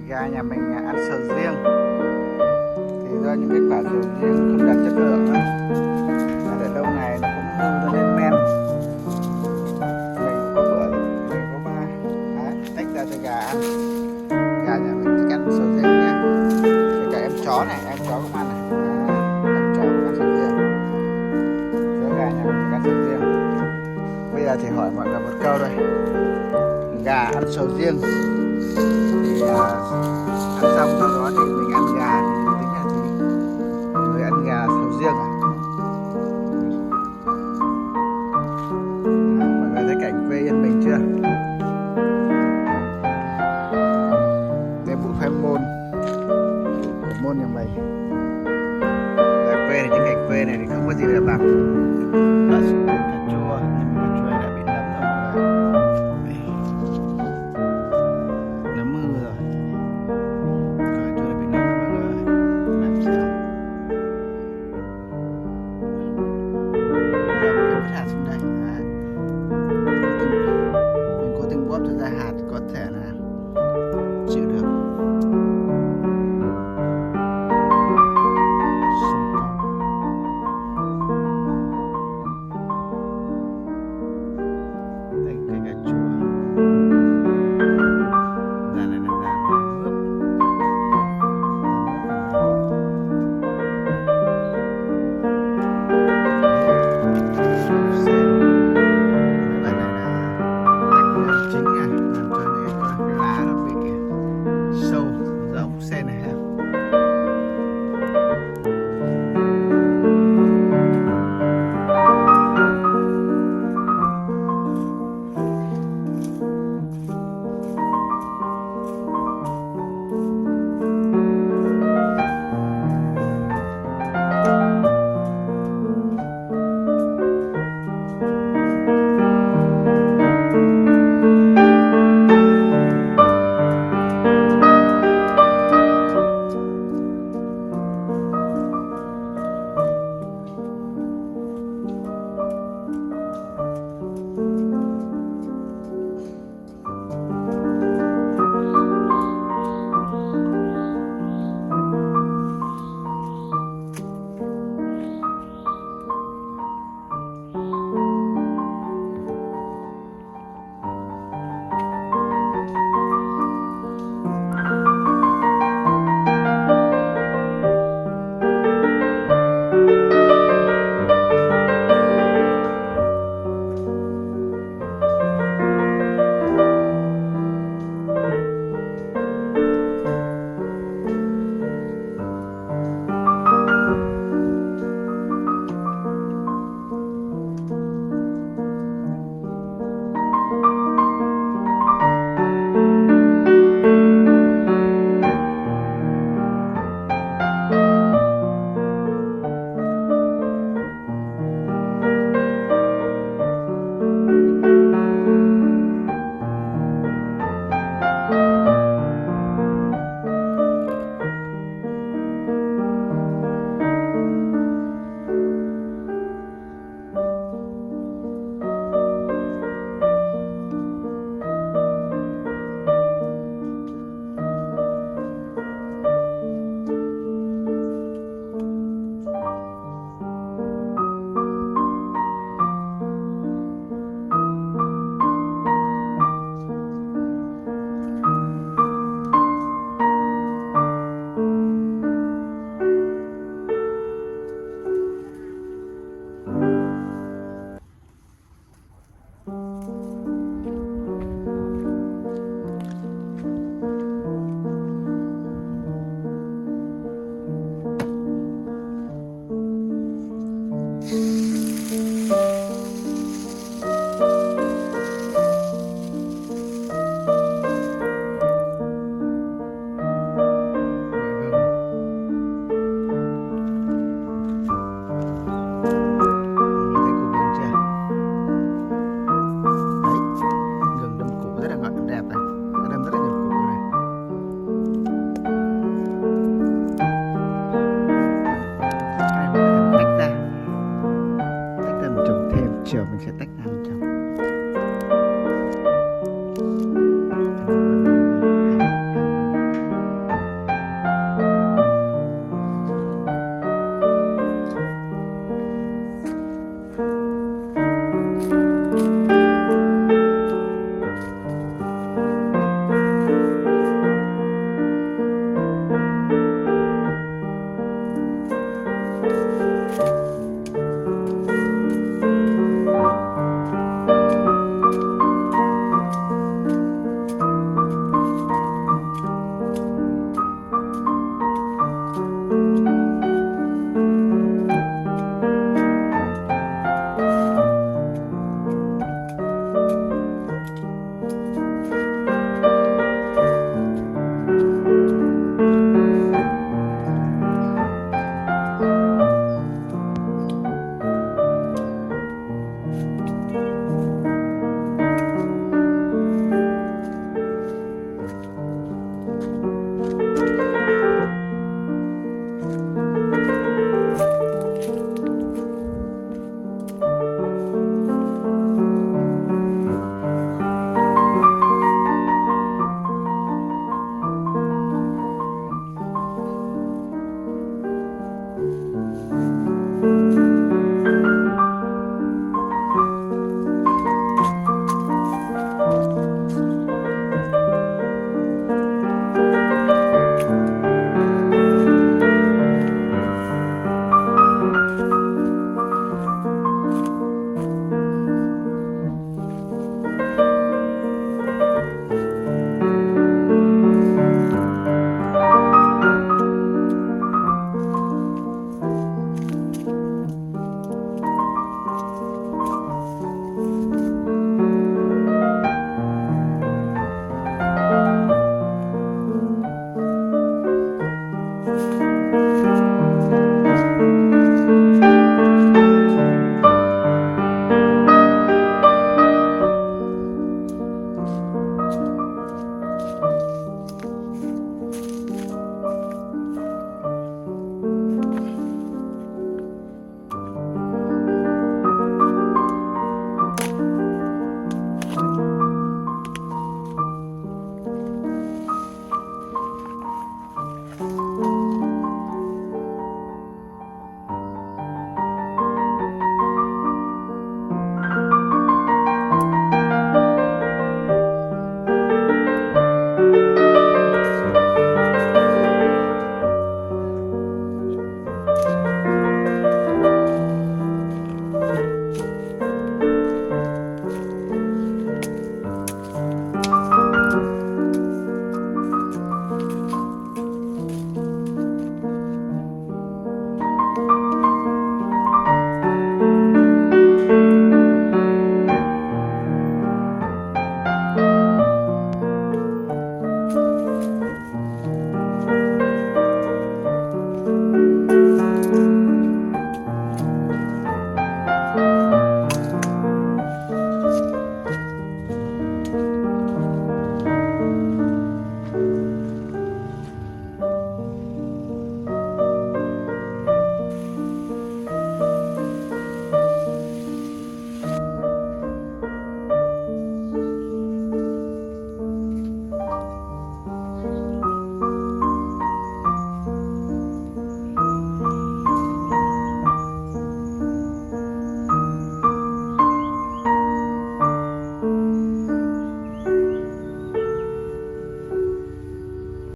Gà nhà mình ăn sầu riêng thì do những cái quả sầu riêng không đạt chất lượng để lâu ngày nó cũng hư, nó lên men. Mình cũng có bữa mình có ba tách ra cho gà ăn. Gà nhà mình thích ăn sầu riêng nha. Thì cả em chó này, em chó cũng ăn này. Em chó cũng ăn sầu riêng. Cho gà nhà mình thích ăn sầu riêng. Bây giờ thì hỏi mọi người một câu thôi. Gà ăn sầu riêng thì ăn xong sau đó thì mình ăn gà thì tính là gì? Người ăn gà sầu riêng à? Mọi người thấy cảnh quê yên bình chưa? Đây bụi khoai môn của môn nhà mình. Ở quê thì những cảnh quê này thì không có gì để làm.